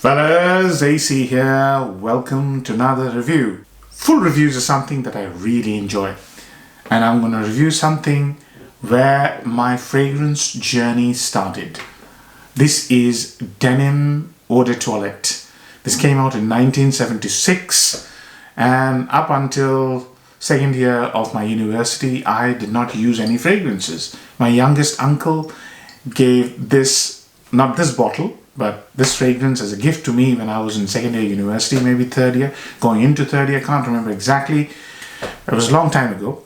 Fellas, AC here. Welcome to another review. Full reviews are something that I really enjoy, and I'm going to review something where my fragrance journey started. This is Denim Eau de Toilette. This came out in 1976, and up until second year of my university, I did not use any fragrances. My youngest uncle gave this, not this bottle, but this fragrance as a gift to me when I was in second year university, maybe third year, going into third year, I can't remember exactly. It was a long time ago.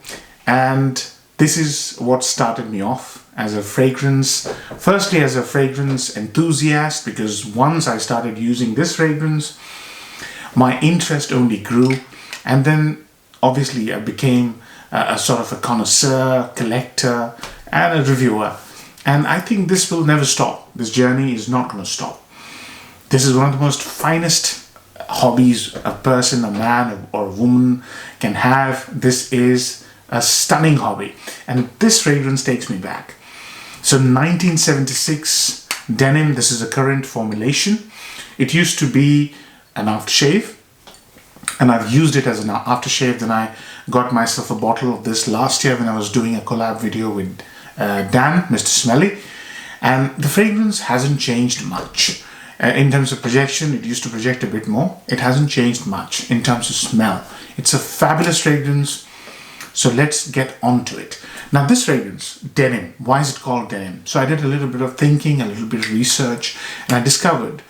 And this is what started me off as a fragrance, firstly as a fragrance enthusiast, because once I started using this fragrance, my interest only grew. And then obviously I became a sort of a connoisseur, collector, and a reviewer. And I think this will never stop. This journey is not going to stop. This is one of the most finest hobbies a person, a man or a woman can have. This is a stunning hobby. And this fragrance takes me back. So 1976 Denim, this is a current formulation. It used to be an aftershave, and I've used it as an aftershave. Then I got myself a bottle of this last year when I was doing a collab video with Dan, Mr. Smelly, and the fragrance hasn't changed much. In terms of projection, it used to project a bit more. It hasn't changed much in terms of smell. It's a fabulous fragrance, so let's get on to it. Now this fragrance, Denim, why is it called Denim? So I did a little bit of thinking, a little bit of research, and I discovered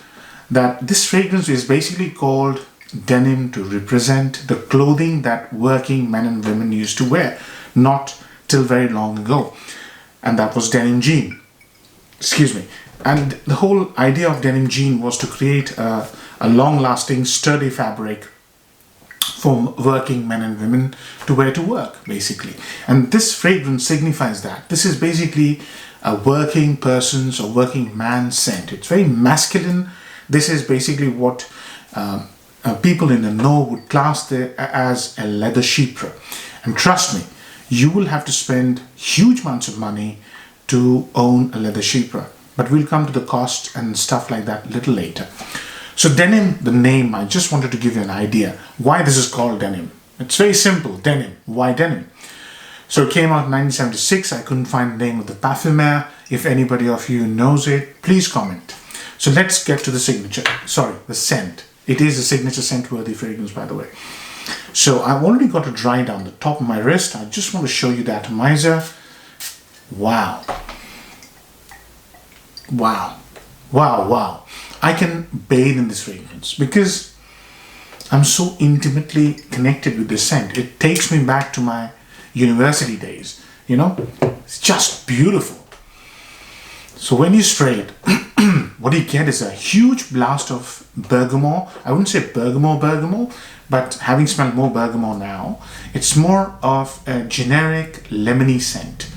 that this fragrance is basically called Denim to represent the clothing that working men and women used to wear, not till very long ago. And that was denim jean. Excuse me. And the whole idea of denim jean was to create a long-lasting, sturdy fabric for working men and women to wear to work, basically. And this fragrance signifies that. This is basically a working person's or working man's scent. It's very masculine. This is basically what people in the know would class as a leather Chypre. And trust me, you will have to spend huge amounts of money to own a leather Chypre. But we'll come to the cost and stuff like that a little later. So Denim, the name, I just wanted to give you an idea why this is called Denim. It's very simple, Denim. Why Denim? So it came out in 1976. I couldn't find the name of the parfumer. If anybody of you knows it, please comment. So let's get to the signature. Sorry, the scent. It is a signature scent-worthy fragrance, by the way. So I've already got it dry down the top of my wrist. I just want to show you the atomizer. Wow. Wow. Wow, wow. I can bathe in this fragrance because I'm so intimately connected with this scent. It takes me back to my university days. You know, it's just beautiful. So when you spray it, what you get is a huge blast of bergamot. I wouldn't say bergamot, but having smelled more bergamot now, it's more of a generic lemony scent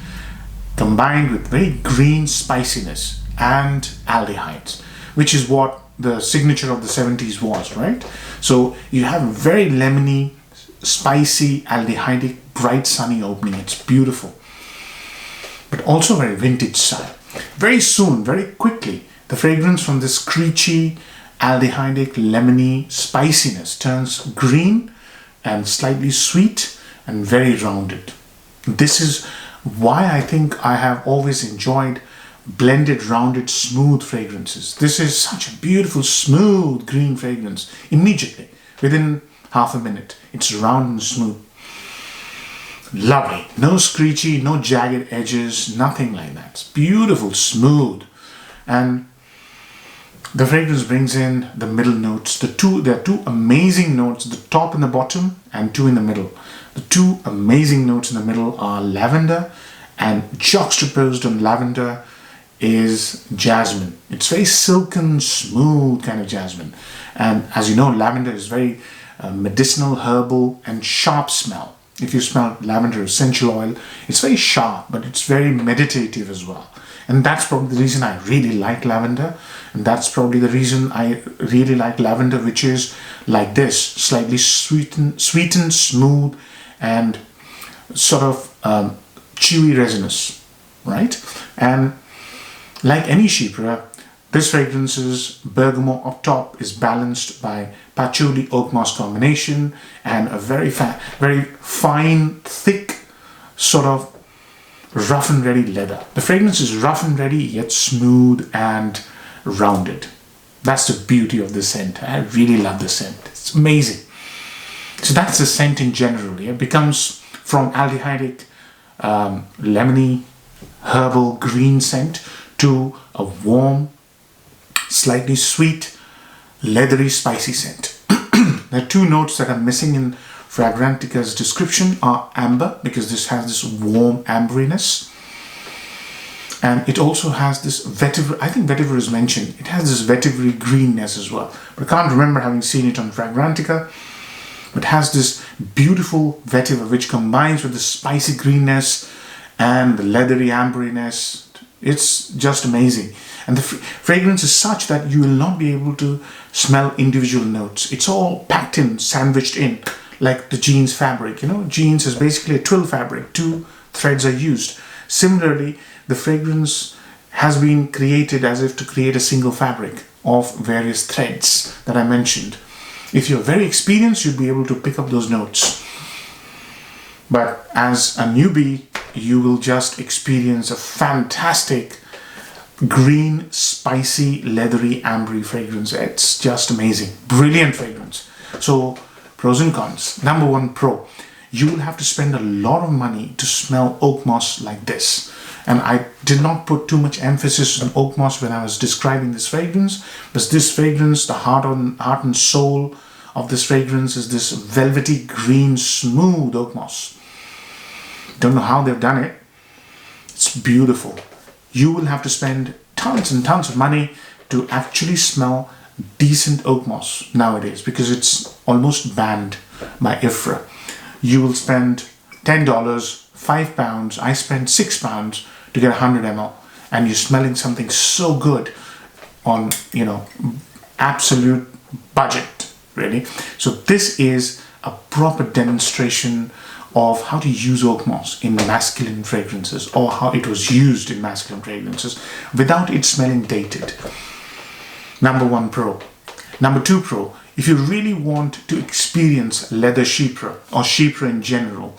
combined with very green spiciness and aldehydes, which is what the signature of the 70s was, right? So you have a very lemony, spicy, aldehydic, bright, sunny opening. It's beautiful, but also very vintage style. Very soon, very quickly, the fragrance from this screechy, aldehydic, lemony spiciness turns green and slightly sweet and very rounded. This is why I think I have always enjoyed blended, rounded, smooth fragrances. This is such a beautiful, smooth green fragrance. Immediately, within half a minute, it's round and smooth. Lovely. No screechy, no jagged edges, nothing like that. It's beautiful, smooth. And the fragrance brings in the middle notes. There are two amazing notes, the top and the bottom, and two in the middle. The two amazing notes in the middle are lavender, and juxtaposed on lavender is jasmine. It's very silken, smooth kind of jasmine. And as you know, lavender is very medicinal, herbal, and sharp smell. If you smell lavender essential oil, it's very sharp, but it's very meditative as well. And that's probably the reason I really like lavender. And that's probably the reason I really like lavender, which is like this, slightly sweetened, smooth, and sort of chewy resinous, right? And like any Chypre, This fragrance's bergamot up top is balanced by patchouli oak moss combination and a very fine, thick, sort of rough and ready leather. The fragrance is rough and ready, yet smooth and rounded. That's the beauty of the scent. I really love the scent. It's amazing. So that's the scent in general. It becomes from aldehydic, lemony, herbal green scent to a warm, slightly sweet, leathery, spicy scent. The two notes that are missing in Fragrantica's description are amber, because this has this warm amberiness, and it also has this vetiver. I think vetiver is mentioned. It has this vetiver greenness as well, but I can't remember having seen it on Fragrantica. It has this beautiful vetiver which combines with the spicy greenness and the leathery amberiness. It's just amazing. And the fragrance is such that you will not be able to smell individual notes. It's all packed in, sandwiched in, like the jeans fabric. You know, jeans is basically a twill fabric. 2 threads are used. Similarly, the fragrance has been created as if to create a single fabric of various threads that I mentioned. If you're very experienced, you'll be able to pick up those notes. But as a newbie, you will just experience a fantastic green, spicy, leathery, ambery fragrance. It's just amazing. Brilliant fragrance. So, pros and cons. Number 1 pro. You will have to spend a lot of money to smell oak moss like this. And I did not put too much emphasis on oak moss when I was describing this fragrance, but this fragrance, the heart and soul of this fragrance is this velvety green, smooth oak moss. Don't know how they've done it. It's beautiful. You will have to spend tons and tons of money to actually smell decent oak moss nowadays, because it's almost banned by IFRA. You will spend $10, £5. I spent £6 to get 100 ml, and you're smelling something so good on, you know, absolute budget, really. So this is a proper demonstration of how to use oak moss in masculine fragrances, or how it was used in masculine fragrances without it smelling dated. Number 1 pro. Number 2 pro, if you really want to experience leather Chypre or Chypre in general,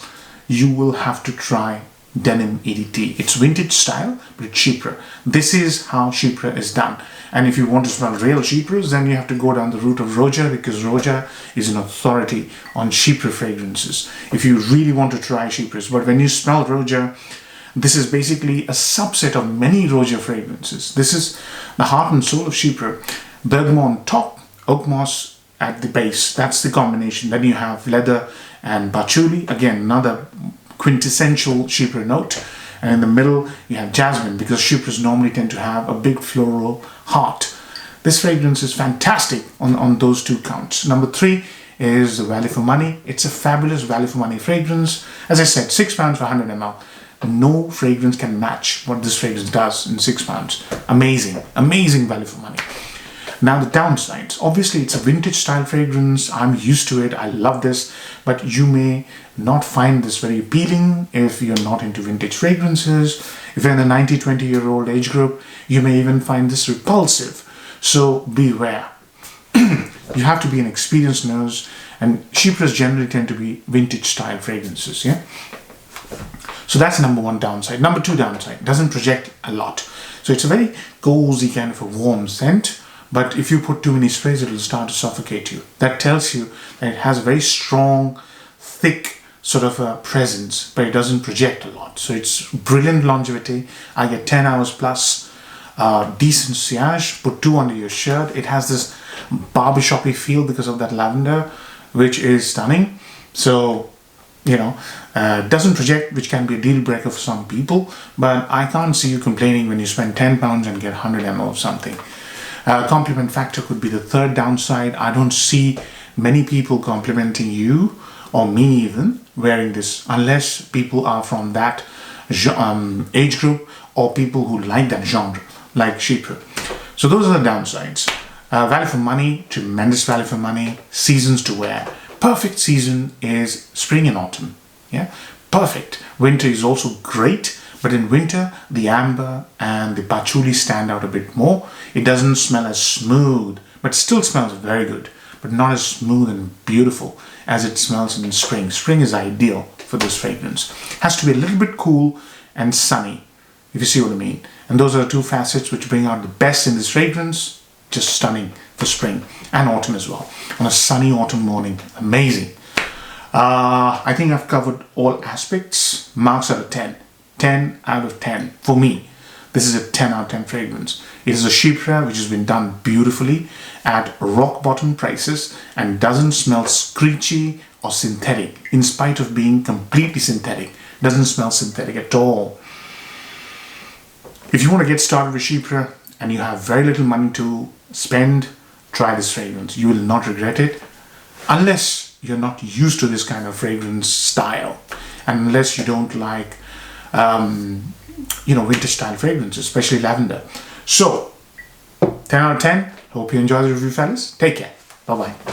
you will have to try Denim EDT. It's vintage style, but it's Chypre. This is how Chypre is done. And if you want to smell real Chypres, then you have to go down the route of Roja, because Roja is an authority on Chypre fragrances. If you really want to try Chypres, but when you smell Roja, this is basically a subset of many Roja fragrances. This is the heart and soul of Chypre. Bergamot on top, oak moss at the base. That's the combination. Then you have leather and patchouli. Again, another quintessential Chypre note. And in the middle, you have jasmine, because Chypres normally tend to have a big floral heart. This fragrance is fantastic on those 2 counts. Number 3 is the value for money. It's a fabulous value for money fragrance. As I said, £6 for 100 ml. No fragrance can match what this fragrance does in £6. Amazing, amazing value for money. Now the downsides. Obviously, it's a vintage style fragrance. I'm used to it. I love this. But you may not find this very appealing if you're not into vintage fragrances. If you're in the 90-20-year-old age group, you may even find this repulsive. So beware. You have to be an experienced nose, and Chypres generally tend to be vintage style fragrances. Yeah. So that's number 1 downside. Number 2 downside, doesn't project a lot. So it's a very cozy kind of a warm scent. But if you put too many sprays, it will start to suffocate you. That tells you that it has a very strong, thick sort of a presence, but it doesn't project a lot. So it's brilliant longevity. I get 10 hours plus, decent sillage. Put 2 under your shirt. It has this barbershop-y feel because of that lavender, which is stunning. So, you know, doesn't project, which can be a deal breaker for some people. But I can't see you complaining when you spend £10 and get 100 ml of something. Compliment factor could be the 3rd downside. I don't see many people complimenting you, or me even, wearing this, unless people are from that age group, or people who like that genre, like Chypre. So those are the downsides. Value for money, tremendous value for money. Seasons to wear. Perfect season is spring and autumn. Yeah, perfect. Winter is also great, But in winter, the amber and the patchouli stand out a bit more. It doesn't smell as smooth, but still smells very good, but not as smooth and beautiful as it smells in spring. Spring is ideal for this fragrance. Has to be a little bit cool and sunny, if you see what I mean. And those are the two facets which bring out the best in this fragrance. Just stunning for spring and autumn as well. On a sunny autumn morning, amazing. I think I've covered all aspects. Marks out of 10. 10 out of 10 for me. This is a 10 out of 10 fragrance. It is a Chypre which has been done beautifully at rock bottom prices and doesn't smell screechy or synthetic, in spite of being completely synthetic. Doesn't smell synthetic at all. If you want to get started with Chypre and you have very little money to spend, try this fragrance. You will not regret it, unless you're not used to this kind of fragrance style, and unless you don't like winter style fragrances, especially lavender. So 10 out of 10. Hope you enjoy the review, fellas. Take care. Bye bye.